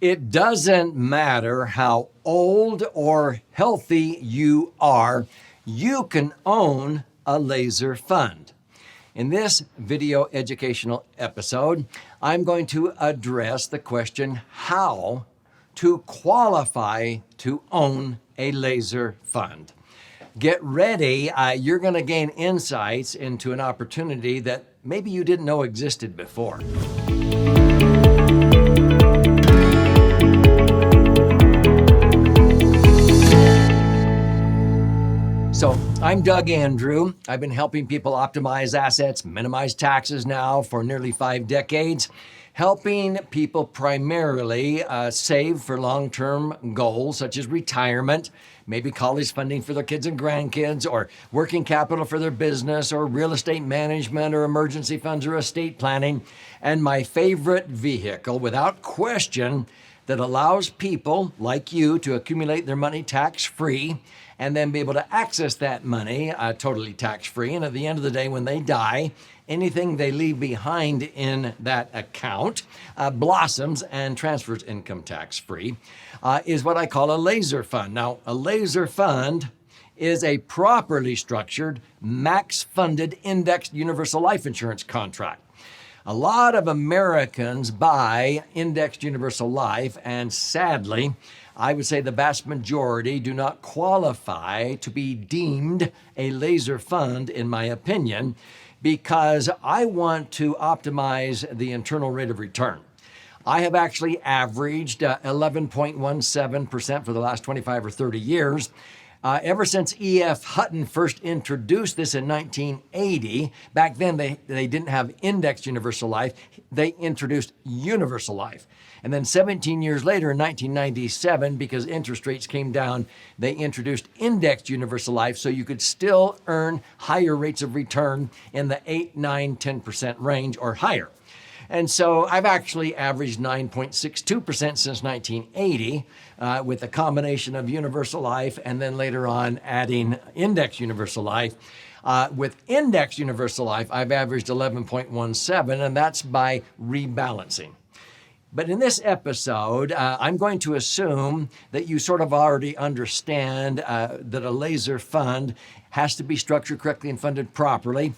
It doesn't matter how old or healthy you are, you can own a laser fund. In this video educational episode, I'm going to address the question how to qualify to own a laser fund. Get ready, you're going to gain insights into an opportunity that maybe you didn't know existed before. So I'm Doug Andrew. I've been helping people optimize assets, minimize taxes now for nearly 5 decades, helping people primarily save for long-term goals such as retirement, maybe college funding for their kids and grandkids, or working capital for their business, or real estate management, or emergency funds, or estate planning. And my favorite vehicle, without question, that allows people like you to accumulate their money tax-free and then be able to access that money totally tax-free. And at the end of the day, when they die, anything they leave behind in that account blossoms and transfers income tax-free, is what I call a laser fund. Now, a laser fund is a properly structured, max-funded indexed universal life insurance contract. A lot of Americans buy indexed universal life, and sadly, I would say the vast majority do not qualify to be deemed a laser fund, in my opinion, because I want to optimize the internal rate of return. I have actually averaged 11.17% for the last 25 or 30 years. Ever since E.F. Hutton first introduced this in 1980, back then they didn't have indexed universal life, they introduced universal life. And then 17 years later in 1997, because interest rates came down, they introduced indexed universal life so you could still earn higher rates of return in the 8, 9, 10% range or higher. And so I've actually averaged 9.62% since 1980 with a combination of universal life and then later on adding index universal life. With index universal life, I've averaged 11.17, and that's by rebalancing. But in this episode, I'm going to assume that you sort of already understand that a laser fund has to be structured correctly and funded properly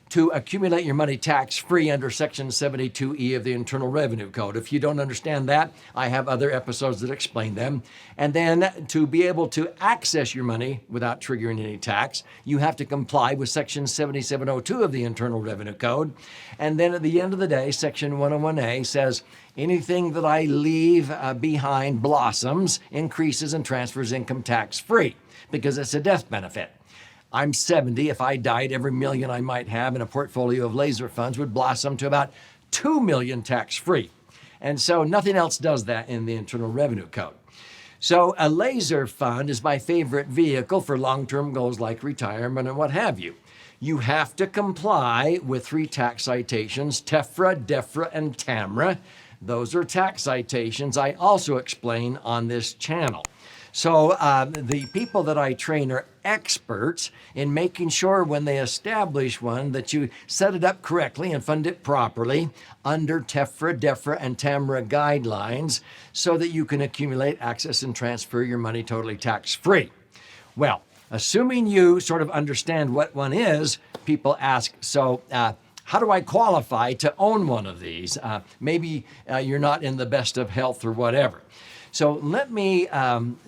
to accumulate your money tax-free under Section 72E of the Internal Revenue Code. If you don't understand that, I have other episodes that explain them. And then to be able to access your money without triggering any tax, you have to comply with Section 7702 of the Internal Revenue Code. And then at the end of the day, Section 101A says, anything that I leave behind blossoms, increases, and transfers income tax-free because it's a death benefit. I'm 70. If I died, every million I might have in a portfolio of laser funds would blossom to about 2 million tax-free. And so nothing else does that in the Internal Revenue Code. So a laser fund is my favorite vehicle for long-term goals like retirement and what have you. You have to comply with 3 tax citations, TEFRA, DEFRA, and TAMRA. Those are tax citations I also explain on this channel. So the people that I train are experts in making sure when they establish one that you set it up correctly and fund it properly under TEFRA, DEFRA, and TAMRA guidelines so that you can accumulate, access, and transfer your money totally tax-free. Well, assuming you sort of understand what one is, people ask, so how do I qualify to own one of these? Maybe you're not in the best of health or whatever. So let me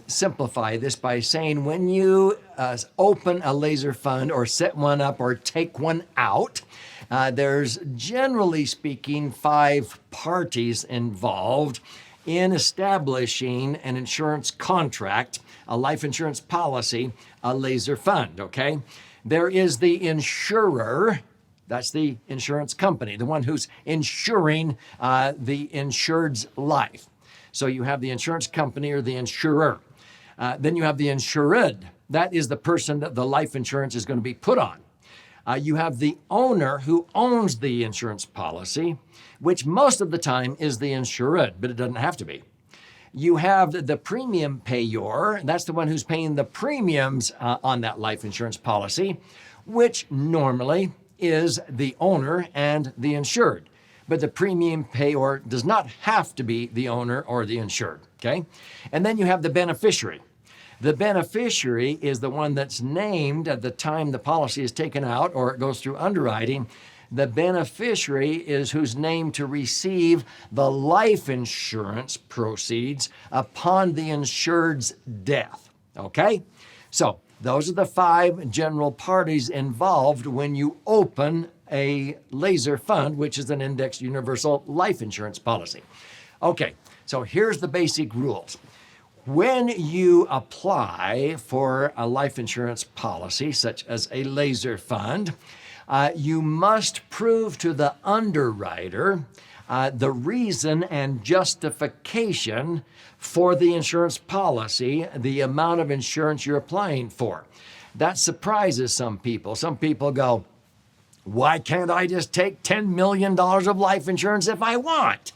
simplify this by saying when you open a laser fund or set one up or take one out, there's generally speaking 5 parties involved in establishing an insurance contract, a life insurance policy, a laser fund, okay? There is the insurer. That's the insurance company, the one who's insuring the insured's life. So you have the insurance company or the insurer. Then you have the insured. That is the person that the life insurance is going to be put on. You have the owner who owns the insurance policy, which most of the time is the insured, but it doesn't have to be. You have the premium payor. That's the one who's paying the premiums on that life insurance policy, which normally is the owner and the insured. but the premium payer does not have to be the owner or the insured, okay? And then you have the beneficiary. The beneficiary is the one that's named at the time the policy is taken out or it goes through underwriting. The beneficiary is who's named to receive the life insurance proceeds upon the insured's death, okay? So those are the 5 general parties involved when you open a LASERFund, which is an indexed universal life insurance policy. Okay, so here's the basic rules. When you apply for a life insurance policy, such as a LASERFund, you must prove to the underwriter the reason and justification for the insurance policy, the amount of insurance you're applying for. That surprises some people. Some people go, why can't I just take $10 million of life insurance if I want?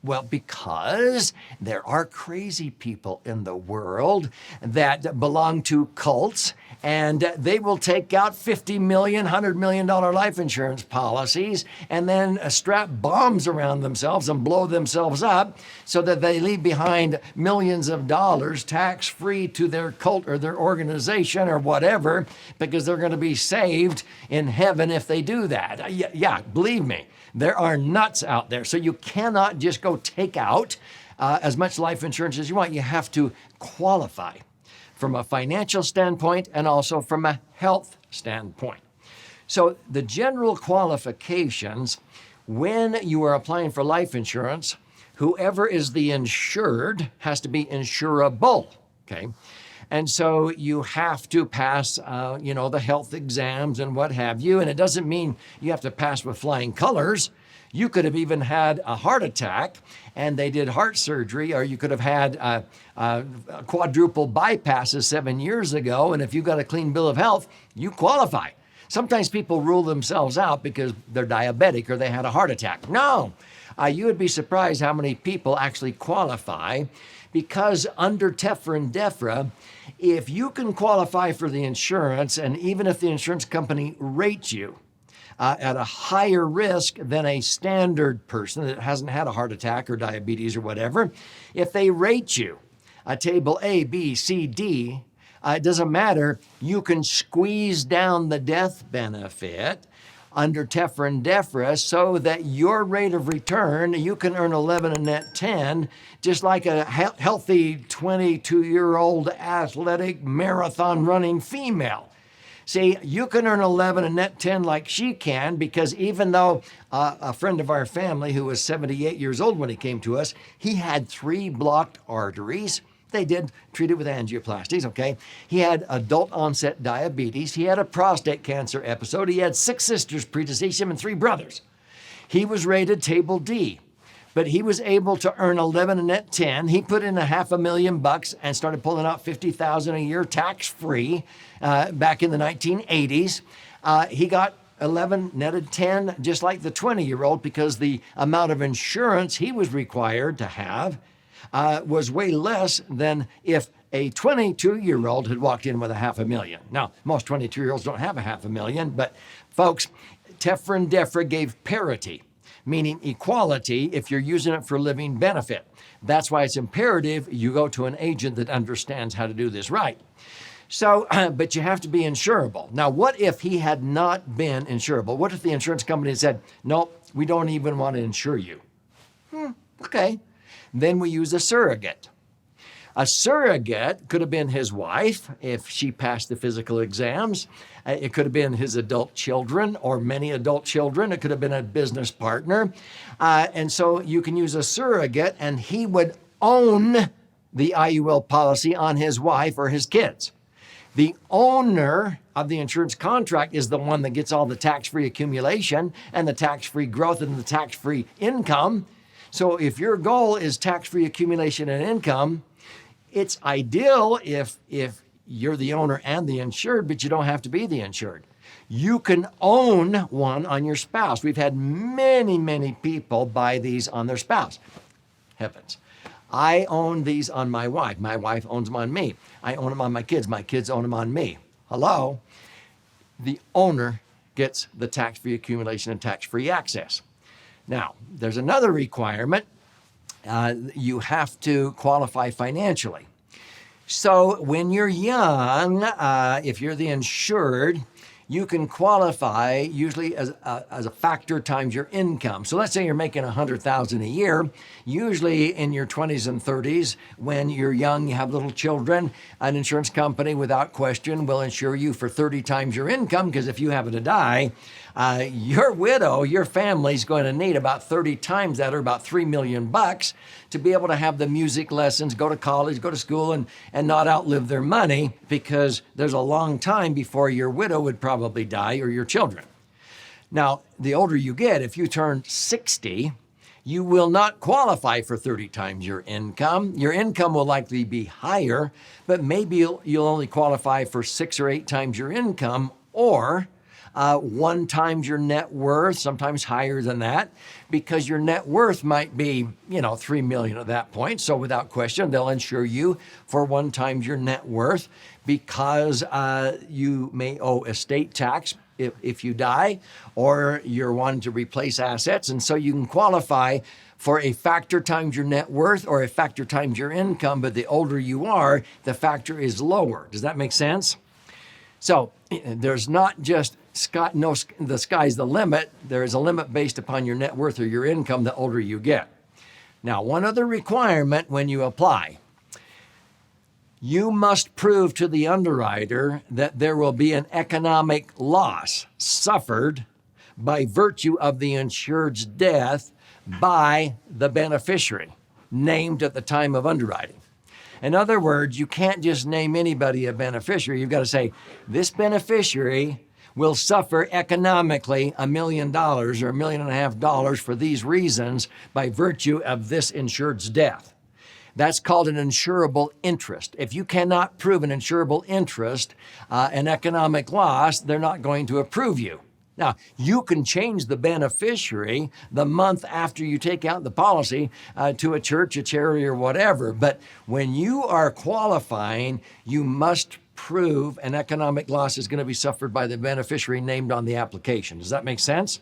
Well, because there are crazy people in the world that belong to cults, and they will take out $50 million, $100 million life insurance policies and then strap bombs around themselves and blow themselves up so that they leave behind millions of dollars tax-free to their cult or their organization or whatever, because they're going to be saved in heaven if they do that. Yeah, believe me. There are nuts out there. So you cannot just go take out as much life insurance as you want. You have to qualify from a financial standpoint and also from a health standpoint. So the general qualifications when you are applying for life insurance, whoever is the insured has to be insurable, okay? And so you have to pass, the health exams and what have you. And it doesn't mean you have to pass with flying colors. You could have even had a heart attack and they did heart surgery, or you could have had quadruple bypasses 7 years ago. And if you got a clean bill of health, you qualify. Sometimes people rule themselves out because they're diabetic or they had a heart attack. No, you would be surprised how many people actually qualify, because under TEFRA and DEFRA, if you can qualify for the insurance, and even if the insurance company rates you at a higher risk than a standard person that hasn't had a heart attack or diabetes or whatever, if they rate you a table A, B, C, D, it doesn't matter, you can squeeze down the death benefit under TEFRA and DEFRA so that your rate of return, you can earn 11 and net 10, just like a healthy 22-year-old athletic marathon running female. See, you can earn 11 and net 10 like she can, because even though a friend of our family who was 78 years old when he came to us, he had 3 blocked arteries. They did treat it with angioplasties, okay? He had adult onset diabetes. He had a prostate cancer episode. He had 6 sisters predeceased him and 3 brothers. He was rated table D, but he was able to earn 11 and net 10. He put in $500,000 and started pulling out $50,000 a year tax-free back in the 1980s. He got 11 netted 10, just like the 20-year-old, because the amount of insurance he was required to have was way less than if a 22-year-old had walked in with $500,000. Now, most 22-year-olds don't have $500,000, but folks, TEFRA and DEFRA gave parity, meaning equality if you're using it for living benefit. That's why it's imperative you go to an agent that understands how to do this right. So, but you have to be insurable. Now, what if he had not been insurable? What if the insurance company said, no, we don't even want to insure you? Okay. Then we use a surrogate. A surrogate could have been his wife if she passed the physical exams. It could have been his adult children or many adult children. It could have been a business partner. And so you can use a surrogate, and he would own the IUL policy on his wife or his kids. The owner of the insurance contract is the one that gets all the tax-free accumulation and the tax-free growth and the tax-free income. So if your goal is tax-free accumulation and income, it's ideal if you're the owner and the insured, but you don't have to be the insured. You can own one on your spouse. We've had many, many people buy these on their spouse. Heavens. I own these on my wife. My wife owns them on me. I own them on my kids. My kids own them on me. Hello? The owner gets the tax-free accumulation and tax-free access. Now, there's another requirement. You have to qualify financially. So when you're young, if you're the insured, you can qualify usually as a factor times your income. So let's say you're making $100,000 a year. Usually in your 20s and 30s, when you're young, you have little children, an insurance company without question will insure you for 30 times your income, because if you happen to die, your widow, your family's going to need about 30 times that, or about $3 million to be able to have the music lessons, go to college, go to school, and not outlive their money, because there's a long time before your widow would probably die, or your children. Now, the older you get, if you turn 60, you will not qualify for 30 times your income. Your income will likely be higher, but maybe you'll only qualify for 6 or 8 times your income, or 1 times your net worth, sometimes higher than that, because your net worth might be, $3 million at that point. So without question, they'll insure you for 1 times your net worth, because you may owe estate tax if you die, or you're wanting to replace assets. And so you can qualify for a factor times your net worth or a factor times your income, but the older you are, the factor is lower. Does that make sense? So there's not just the sky's the limit. There is a limit based upon your net worth or your income the older you get. Now, one other requirement when you apply, you must prove to the underwriter that there will be an economic loss suffered by virtue of the insured's death by the beneficiary named at the time of underwriting. In other words, you can't just name anybody a beneficiary. You've got to say, this beneficiary will suffer economically $1 million or $1.5 million for these reasons by virtue of this insured's death. That's called an insurable interest. If you cannot prove an insurable interest, an economic loss, they're not going to approve you. Now, you can change the beneficiary the month after you take out the policy to a church, a charity, or whatever. But when you are qualifying, you must prove an economic loss is going to be suffered by the beneficiary named on the application. Does that make sense?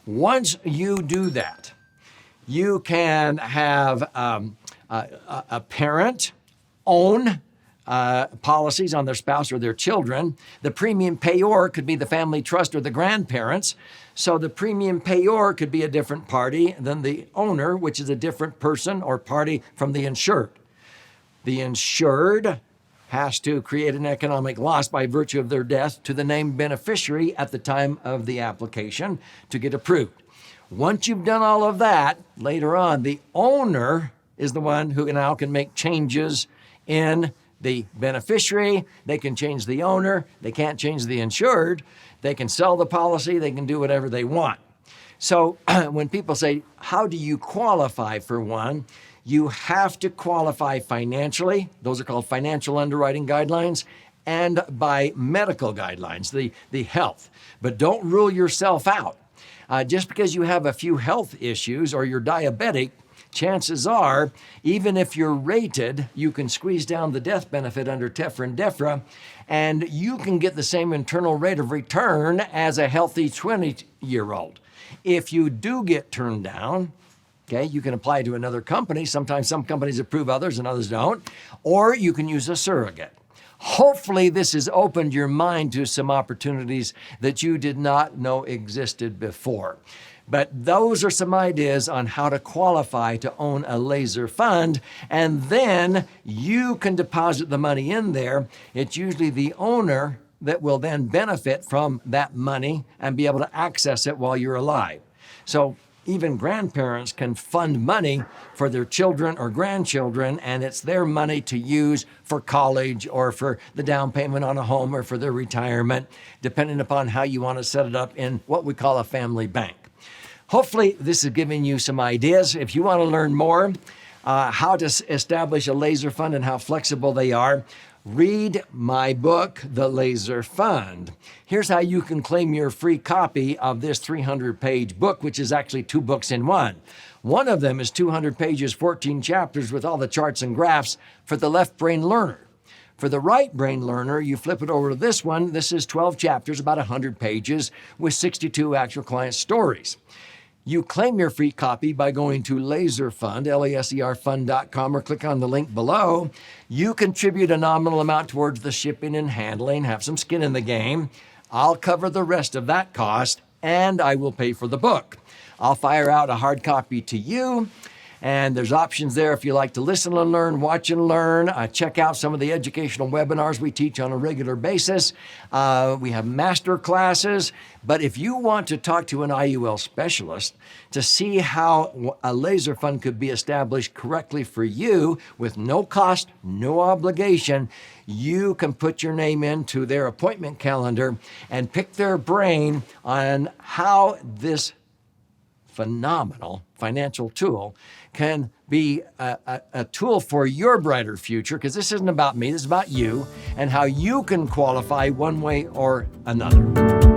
Once you do that, you can have a parent own policies on their spouse or their children. The premium payor could be the family trust or the grandparents. So the premium payor could be a different party than the owner, which is a different person or party from the insured. The insured has to create an economic loss by virtue of their death to the named beneficiary at the time of the application to get approved. Once you've done all of that, later on, the owner is the one who now can make changes in the beneficiary. They can change the owner. They can't change the insured. They can sell the policy. They can do whatever they want. So when people say, how do you qualify for one? You have to qualify financially. Those are called financial underwriting guidelines, and by medical guidelines, the health. But don't rule yourself out. Just because you have a few health issues or you're diabetic, chances are, even if you're rated, you can squeeze down the death benefit under TEFRA and DEFRA, and you can get the same internal rate of return as a healthy 20-year-old. If you do get turned down, okay, you can apply to another company. Sometimes some companies approve others and others don't, or you can use a surrogate. Hopefully this has opened your mind to some opportunities that you did not know existed before. But those are some ideas on how to qualify to own a laser fund, and then you can deposit the money in there. It's usually the owner that will then benefit from that money and be able to access it while you're alive. So even grandparents can fund money for their children or grandchildren, and it's their money to use for college or for the down payment on a home or for their retirement, depending upon how you want to set it up in what we call a family bank. Hopefully this is giving you some ideas. If you want to learn more how to establish a laser fund and how flexible they are, read my book, The Laser Fund. Here's how you can claim your free copy of this 300-page book, which is actually 2 books in one. One of them is 200 pages, 14 chapters with all the charts and graphs for the left brain learner. For the right brain learner, you flip it over to this one. This is 12 chapters, about 100 pages with 62 actual client stories. You claim your free copy by going to LASERFund, LASERfund.com, or click on the link below. You contribute a nominal amount towards the shipping and handling, have some skin in the game. I'll cover the rest of that cost, and I will pay for the book. I'll fire out a hard copy to you. And there's options there if you like to listen and learn, watch and learn. Check out some of the educational webinars we teach on a regular basis. We have master classes. But if you want to talk to an IUL specialist to see how a laser fund could be established correctly for you with no cost, no obligation, you can put your name into their appointment calendar and pick their brain on how this phenomenal financial tool can be a tool for your brighter future, because this isn't about me, this is about you and how you can qualify one way or another.